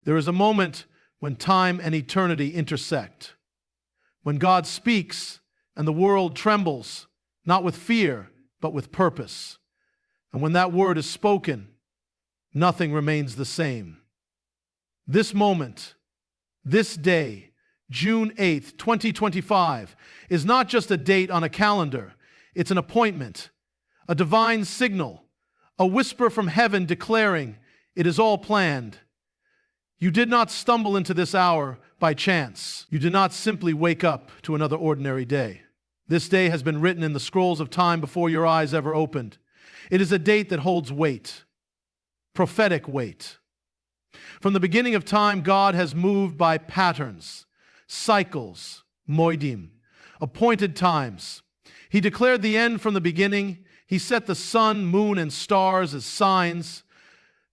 There is a moment when time and eternity intersect, when God speaks and the world trembles, not with fear, but with purpose. And when that word is spoken, nothing remains the same. This moment, this day, June 8th, 2025, is not just a date on a calendar. It's an appointment, a divine signal, a whisper from heaven declaring it is all planned. You did not stumble into this hour by chance. You did not simply wake up to another ordinary day. This day has been written in the scrolls of time before your eyes ever opened. It is a date that holds weight, prophetic weight. From the beginning of time, God has moved by patterns, cycles, moedim, appointed times. He declared the end from the beginning. He set the sun, moon, and stars as signs,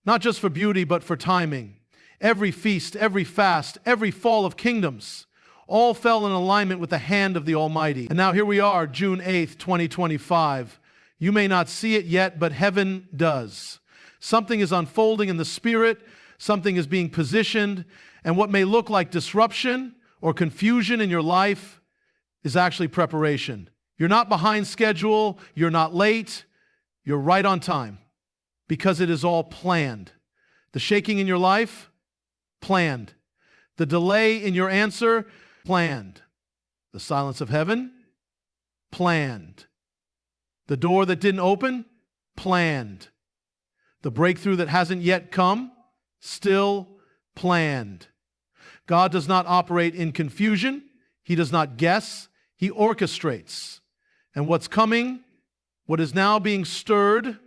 not just for beauty, but for timing. Every feast, every fast, every fall of kingdoms, all fell in alignment with the hand of the Almighty. And now here we are, June 8th, 2025. You may not see it yet, but heaven does. Something is unfolding in the spirit, something is being positioned, and what may look like disruption or confusion in your life is actually preparation. You're not behind schedule, you're not late, you're right on time, because it is all planned. The shaking in your life, planned. The delay in your answer, planned. The silence of heaven, planned. The door that didn't open, planned. The breakthrough that hasn't yet come, still planned. God does not operate in confusion. He does not guess. He orchestrates. And what's coming, what is now being stirred,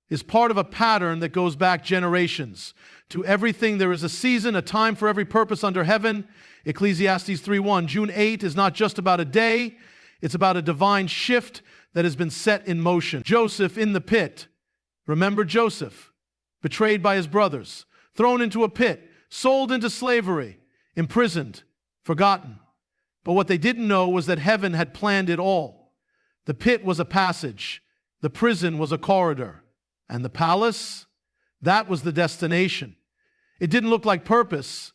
is part of a pattern that goes back generations. To everything there is a season, a time for every purpose under heaven. Ecclesiastes 3:1. June 8 is not just about a day, it's about a divine shift that has been set in motion. Joseph in the pit. Remember Joseph, betrayed by his brothers, thrown into a pit, sold into slavery, imprisoned, forgotten. But what they didn't know was that heaven had planned it all. The pit was a passage, the prison was a corridor, and the palace, that was the destination. It didn't look like purpose,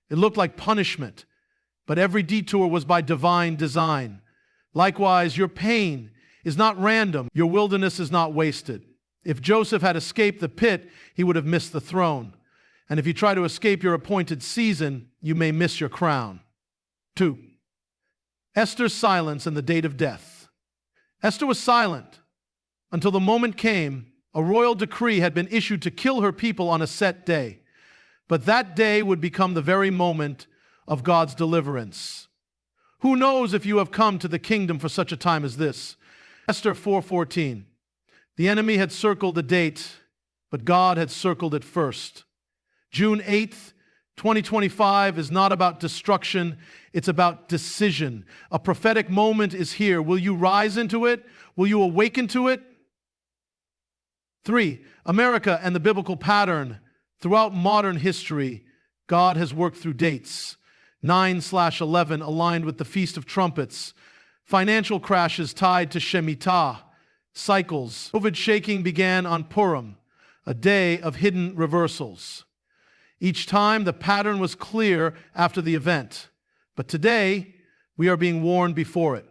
it looked like punishment, but every detour was by divine design. Likewise, your pain is not random, your wilderness is not wasted. If Joseph had escaped the pit, he would have missed the throne. And if you try to escape your appointed season, you may miss your crown. 2. Esther's silence and the date of death. Esther was silent until the moment came. A royal decree had been issued to kill her people on a set day. But that day would become the very moment of God's deliverance. Who knows if you have come to the kingdom for such a time as this? Esther 4:14. The enemy had circled the date, but God had circled it first. June 8th, 2025 is not about destruction, it's about decision. A prophetic moment is here. Will you rise into it? Will you awaken to it? 3. America and the biblical pattern. Throughout modern history, God has worked through dates. 9/11 aligned with the Feast of Trumpets. Financial crashes tied to Shemitah. Cycles. COVID shaking began on Purim, a day of hidden reversals. Each time the pattern was clear after the event. But today, we are being warned before it.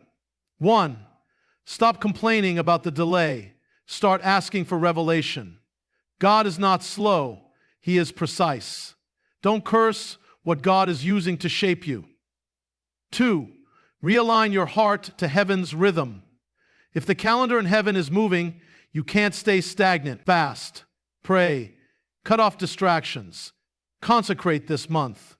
1. Stop complaining about the delay. Start asking for revelation. God is not slow. He is precise. Don't curse what God is using to shape you. 2. Realign your heart to heaven's rhythm. If the calendar in heaven is moving, you can't stay stagnant. Fast, pray, cut off distractions. Consecrate this month.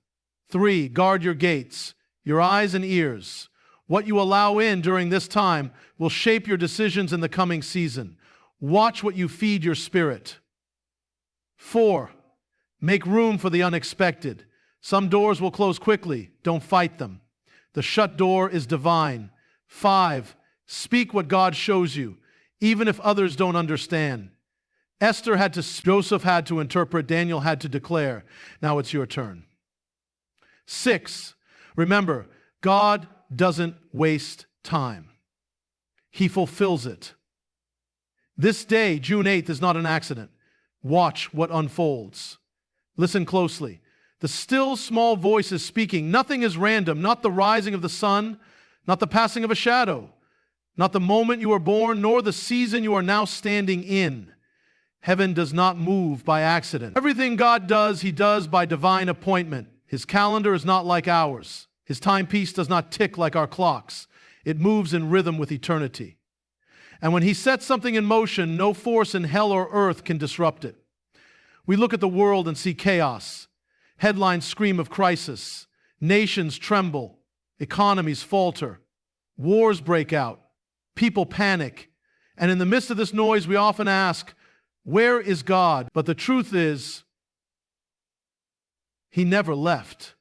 3. Guard your gates, your eyes and ears. What you allow in during this time will shape your decisions in the coming season. Watch what you feed your spirit. 4. Make room for the unexpected. Some doors will close quickly. Don't fight them. The shut door is divine. 5. Speak what God shows you, even if others don't understand. Esther had to, Joseph had to interpret, Daniel had to declare. Now it's your turn. 6. Remember, God doesn't waste time. He fulfills it. This day, June 8th, is not an accident. Watch what unfolds. Listen closely. The still small voice is speaking. Nothing is random, not the rising of the sun, not the passing of a shadow, not the moment you were born, nor the season you are now standing in. Heaven does not move by accident. Everything God does, He does by divine appointment. His calendar is not like ours. His timepiece does not tick like our clocks. It moves in rhythm with eternity. And when He sets something in motion, no force in hell or earth can disrupt it. We look at the world and see chaos. Headlines scream of crisis. Nations tremble. Economies falter. Wars break out. People panic. And in the midst of this noise, we often ask, where is God? But the truth is, He never left.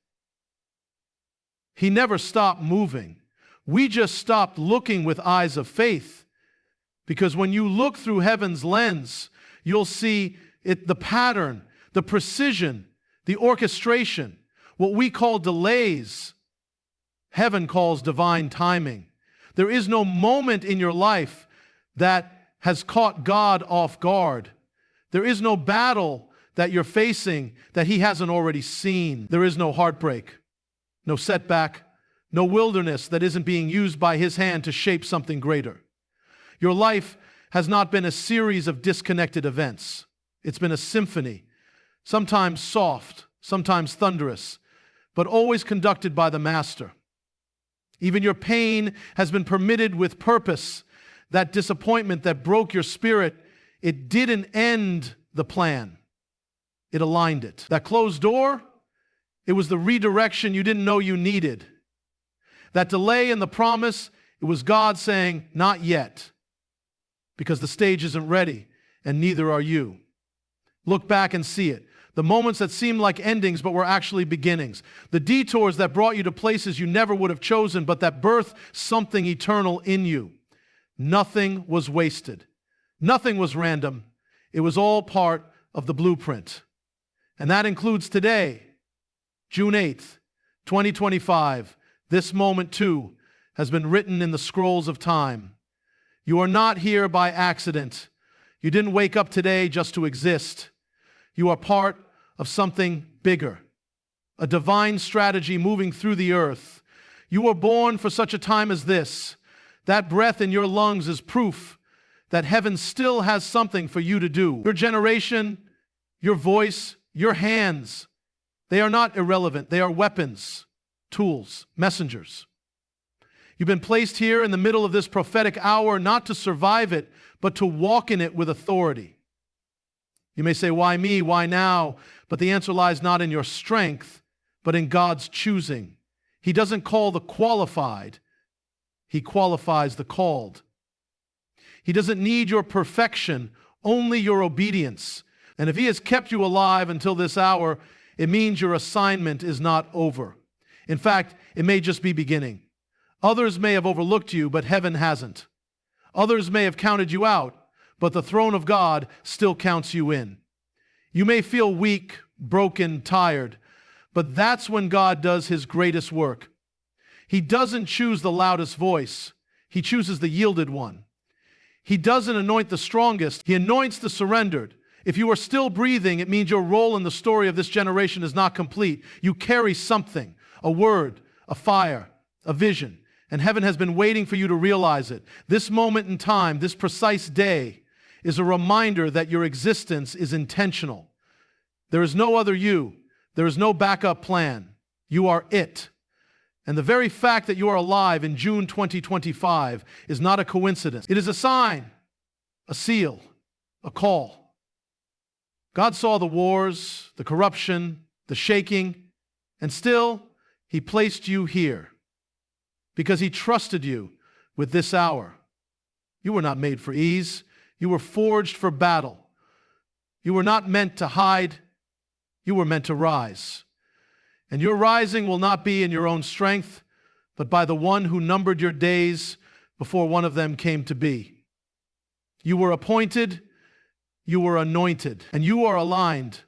He never stopped moving. We just stopped looking with eyes of faith. Because when you look through heaven's lens, you'll see the pattern, the precision, the orchestration, what we call delays, heaven calls divine timing. There is no moment in your life that has caught God off guard. There is no battle that you're facing that He hasn't already seen. There is no heartbreak, no setback, no wilderness that isn't being used by His hand to shape something greater. Your life has not been a series of disconnected events. It's been a symphony, sometimes soft, sometimes thunderous, but always conducted by the Master. Even your pain has been permitted with purpose. That disappointment that broke your spirit, it didn't end the plan. It aligned it. That closed door, it was the redirection you didn't know you needed. That delay in the promise, it was God saying, not yet, because the stage isn't ready, and neither are you. Look back and see it. The moments that seemed like endings but were actually beginnings. The detours that brought you to places you never would have chosen but that birthed something eternal in you. Nothing was wasted. Nothing was random. It was all part of the blueprint. And that includes today, June 8th, 2025. This moment too has been written in the scrolls of time. You are not here by accident. You didn't wake up today just to exist. You are part of something bigger, a divine strategy moving through the earth. You were born for such a time as this. That breath in your lungs is proof that heaven still has something for you to do. Your generation, your voice, your hands, they are not irrelevant. They are weapons, tools, messengers. You've been placed here in the middle of this prophetic hour not to survive it, but to walk in it with authority. You may say, why me? Why now? But the answer lies not in your strength, but in God's choosing. He doesn't call the qualified. He qualifies the called. He doesn't need your perfection, only your obedience. And if He has kept you alive until this hour, it means your assignment is not over. In fact, it may just be beginning. Others may have overlooked you, but heaven hasn't. Others may have counted you out, but the throne of God still counts you in. You may feel weak, broken, tired, but that's when God does His greatest work. He doesn't choose the loudest voice. He chooses the yielded one. He doesn't anoint the strongest. He anoints the surrendered. If you are still breathing, it means your role in the story of this generation is not complete. You carry something, a word, a fire, a vision, and heaven has been waiting for you to realize it. This moment in time, this precise day, is a reminder that your existence is intentional. There is no other you. There is no backup plan. You are it. And the very fact that you are alive in June 2025 is not a coincidence. It is a sign, a seal, a call. God saw the wars, the corruption, the shaking, and still He placed you here because He trusted you with this hour. You were not made for ease. You were forged for battle. You were not meant to hide. You were meant to rise. And your rising will not be in your own strength, but by the one who numbered your days before one of them came to be. You were appointed, you were anointed, and you are aligned.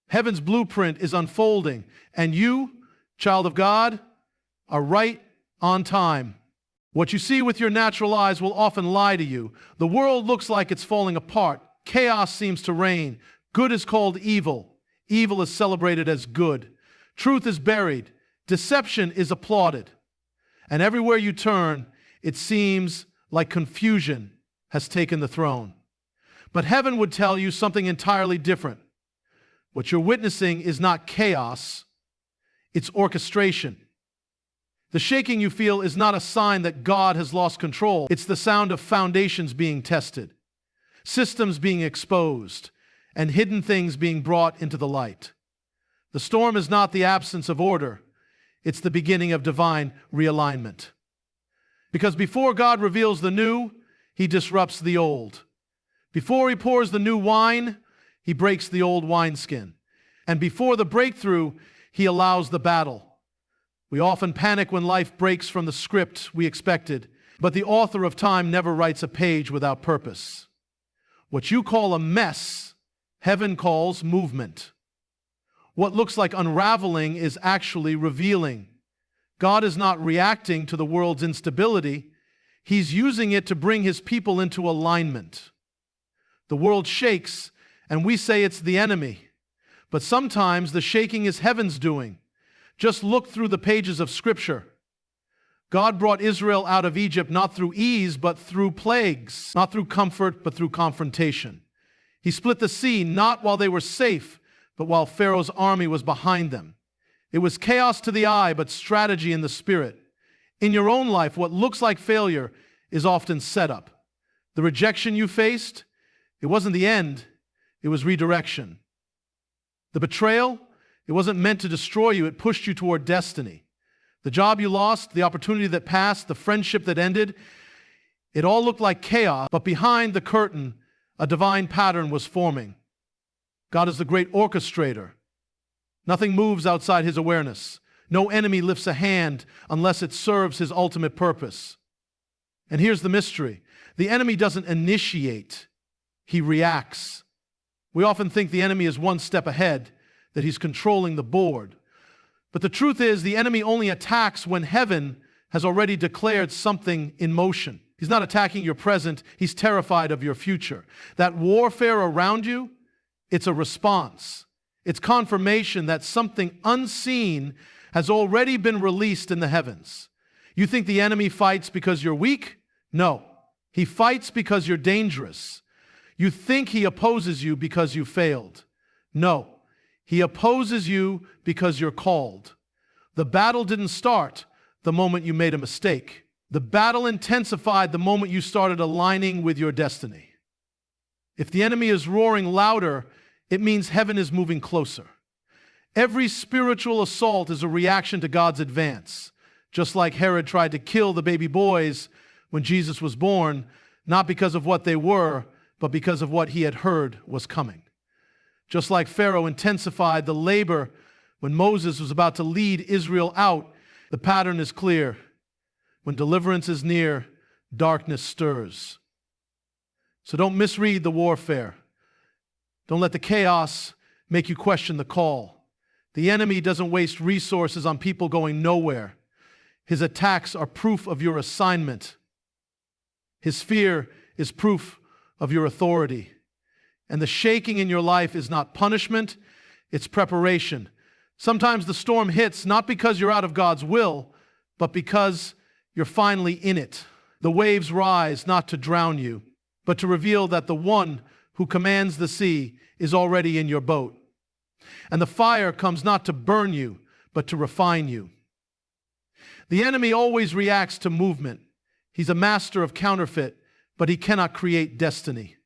Heaven's blueprint is unfolding, and you, child of God, are right on time. What you see with your natural eyes will often lie to you. The world looks like it's falling apart. Chaos seems to reign. Good is called evil. Evil is celebrated as good. Truth is buried. Deception is applauded. And everywhere you turn, it seems like confusion has taken the throne. But heaven would tell you something entirely different. What you're witnessing is not chaos, it's orchestration. The shaking you feel is not a sign that God has lost control. It's the sound of foundations being tested, systems being exposed, and hidden things being brought into the light. The storm is not the absence of order. It's the beginning of divine realignment. Because before God reveals the new, He disrupts the old. Before He pours the new wine, He breaks the old wineskin. And before the breakthrough, He allows the battle. We often panic when life breaks from the script we expected, but the author of time never writes a page without purpose. What you call a mess, heaven calls movement. What looks like unraveling is actually revealing. God is not reacting to the world's instability. He's using it to bring His people into alignment. The world shakes, and we say it's the enemy. But sometimes the shaking is heaven's doing. Just look through the pages of Scripture. God brought Israel out of Egypt not through ease, but through plagues. Not through comfort, but through confrontation. He split the sea not while they were safe, but while Pharaoh's army was behind them. It was chaos to the eye, but strategy in the spirit. In your own life, what looks like failure is often setup. The rejection you faced, it wasn't the end, it was redirection. The betrayal, it wasn't meant to destroy you, it pushed you toward destiny. The job you lost, the opportunity that passed, the friendship that ended, it all looked like chaos, but behind the curtain, a divine pattern was forming. God is the great orchestrator. Nothing moves outside His awareness. No enemy lifts a hand unless it serves His ultimate purpose. And here's the mystery. The enemy doesn't initiate, he reacts. We often think the enemy is one step ahead, that he's controlling the board. But the truth is, the enemy only attacks when heaven has already declared something in motion. He's not attacking your present, he's terrified of your future. That warfare around you, it's a response. It's confirmation that something unseen has already been released in the heavens. You think the enemy fights because you're weak? No. He fights because you're dangerous. You think he opposes you because you failed? No. He opposes you because you're called. The battle didn't start the moment you made a mistake. The battle intensified the moment you started aligning with your destiny. If the enemy is roaring louder, it means heaven is moving closer. Every spiritual assault is a reaction to God's advance. Just like Herod tried to kill the baby boys when Jesus was born, not because of what they were, but because of what he had heard was coming. Just like Pharaoh intensified the labor when Moses was about to lead Israel out, the pattern is clear. When deliverance is near, darkness stirs. So don't misread the warfare. Don't let the chaos make you question the call. The enemy doesn't waste resources on people going nowhere. His attacks are proof of your assignment. His fear is proof of your authority. And the shaking in your life is not punishment, it's preparation. Sometimes the storm hits not because you're out of God's will, but because you're finally in it. The waves rise not to drown you, but to reveal that the one who commands the sea is already in your boat. And the fire comes not to burn you, but to refine you. The enemy always reacts to movement. He's a master of counterfeit, but he cannot create destiny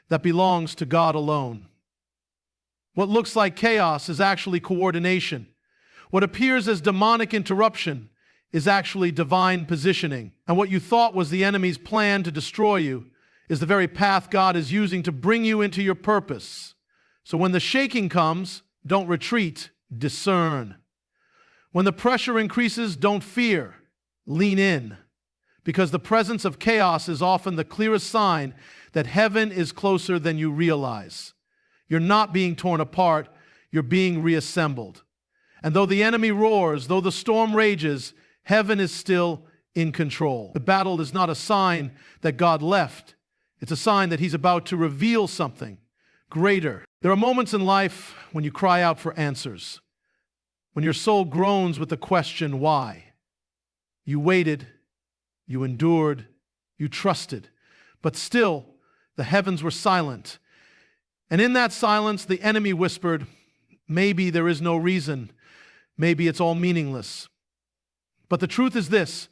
that belongs to God alone. What looks like chaos is actually coordination. What appears as demonic interruption is actually divine positioning. And what you thought was the enemy's plan to destroy you is the very path God is using to bring you into your purpose. So when the shaking comes, don't retreat, discern. When the pressure increases, don't fear, lean in. Because the presence of chaos is often the clearest sign that heaven is closer than you realize. You're not being torn apart, you're being reassembled. And though the enemy roars, though the storm rages, heaven is still in control. The battle is not a sign that God left. It's a sign that he's about to reveal something, greater. There are moments in life when you cry out for answers, when your soul groans with the question, why? You waited, you endured, you trusted, but still the heavens were silent. And in that silence, the enemy whispered, maybe there is no reason, maybe it's all meaningless. But the truth is this: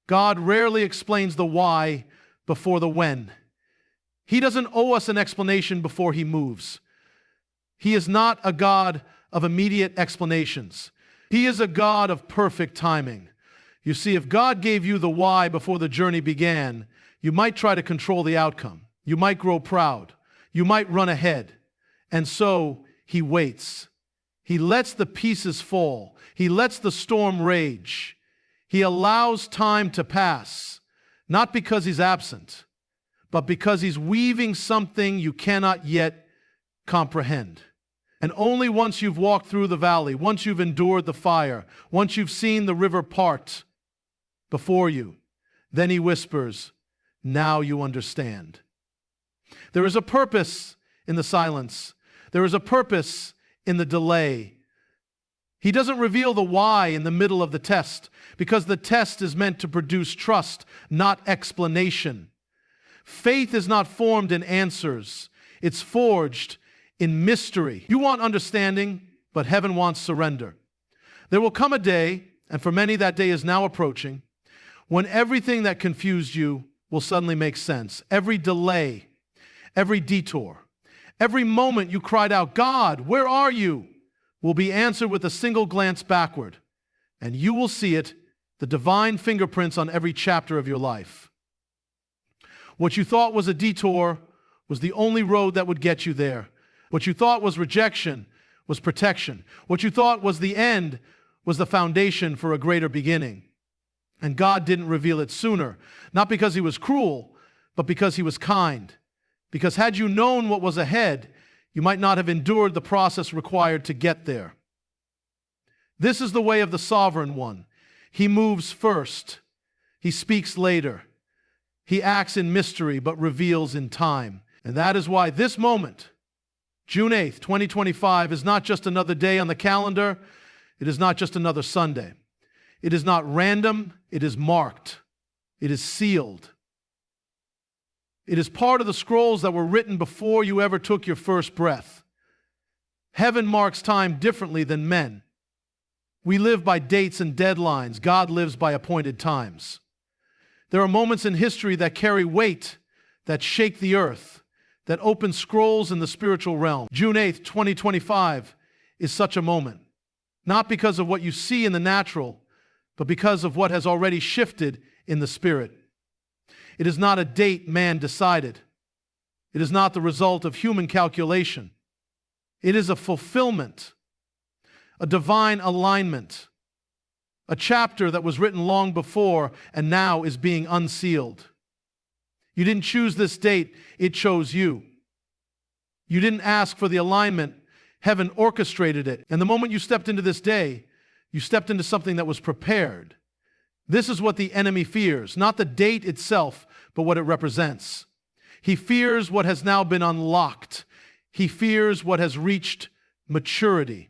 God rarely explains the why before the when. He doesn't owe us an explanation before he moves. He is not a God of immediate explanations. He is a God of perfect timing. You see, if God gave you the why before the journey began, you might try to control the outcome. You might grow proud. You might run ahead. And so he waits. He lets the pieces fall. He lets the storm rage. He allows time to pass, not because he's absent, but because he's weaving something you cannot yet comprehend. And only once you've walked through the valley, once you've endured the fire, once you've seen the river part before you, then he whispers, now you understand. There is a purpose in the silence. There is a purpose in the delay. He doesn't reveal the why in the middle of the test, because the test is meant to produce trust, not explanation. Faith is not formed in answers. It's forged in mystery. You want understanding, but heaven wants surrender. There will come a day, and for many that day is now approaching, when everything that confused you will suddenly make sense. Every delay, every detour, every moment you cried out, God, where are you? Will be answered with a single glance backward, and you will see it, the divine fingerprints on every chapter of your life. What you thought was a detour was the only road that would get you there. What you thought was rejection was protection. What you thought was the end was the foundation for a greater beginning. And God didn't reveal it sooner, not because he was cruel, but because he was kind. Because had you known what was ahead, you might not have endured the process required to get there. This is the way of the sovereign one. He moves first. He speaks later. He acts in mystery, but reveals in time. And that is why this moment, June 8th, 2025, is not just another day on the calendar. It is not just another Sunday. It is not random. It is marked. It is sealed. It is part of the scrolls that were written before you ever took your first breath. Heaven marks time differently than men. We live by dates and deadlines. God lives by appointed times. There are moments in history that carry weight, that shake the earth, that open scrolls in the spiritual realm. June 8th, 2025 is such a moment. Not because of what you see in the natural, but because of what has already shifted in the spirit. It is not a date man decided. It is not the result of human calculation. It is a fulfillment, a divine alignment, a chapter that was written long before and now is being unsealed. You didn't choose this date, it chose you. You didn't ask for the alignment, heaven orchestrated it. And the moment you stepped into this day, you stepped into something that was prepared. This is what the enemy fears, not the date itself, but what it represents. He fears what has now been unlocked. He fears what has reached maturity.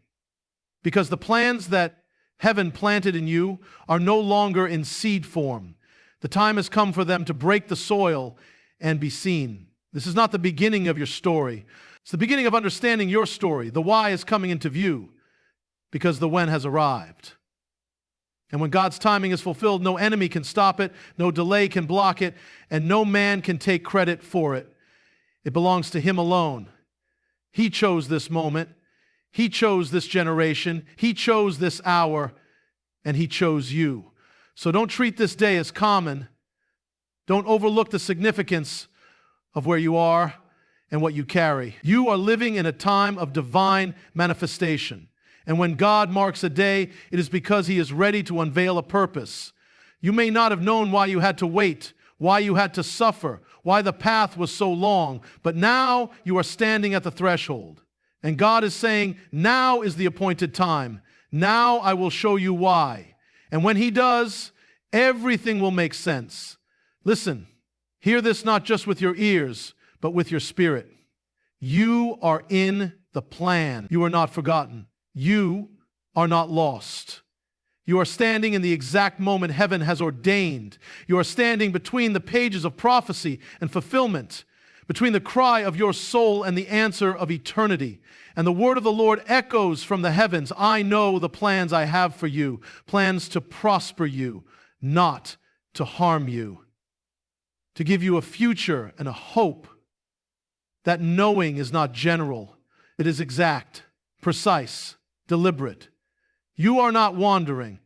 Because the plans that heaven planted in you are no longer in seed form. The time has come for them to break the soil and be seen. This is not the beginning of your story. It's the beginning of understanding your story. The why is coming into view because the when has arrived. And when God's timing is fulfilled, no enemy can stop it, no delay can block it, and no man can take credit for it. It belongs to him alone. He chose this moment. He chose this generation. He chose this hour, and he chose you. So don't treat this day as common. Don't overlook the significance of where you are and what you carry. You are living in a time of divine manifestation. And when God marks a day, it is because he is ready to unveil a purpose. You may not have known why you had to wait, why you had to suffer, why the path was so long, but now you are standing at the threshold. And God is saying, now is the appointed time. Now I will show you why. And when he does, everything will make sense. Listen, hear this not just with your ears, but with your spirit. You are in the plan. You are not forgotten. You are not lost. You are standing in the exact moment heaven has ordained. You are standing between the pages of prophecy and fulfillment, between the cry of your soul and the answer of eternity. And the word of the Lord echoes from the heavens. I know the plans I have for you, plans to prosper you, not to harm you, to give you a future and a hope. That knowing is not general. It is exact, precise, deliberate. You are not wandering.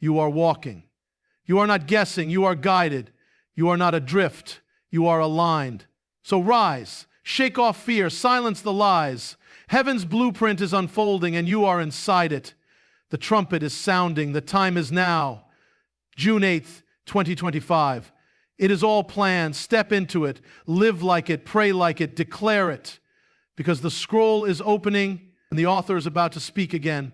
You are walking. You are not guessing. You are guided. You are not adrift. You are aligned. So rise, shake off fear, silence the lies. Heaven's blueprint is unfolding and you are inside it. The trumpet is sounding. The time is now. June 8th, 2025. It is all planned. Step into it. Live like it. Pray like it. Declare it. Because the scroll is opening and the author is about to speak again.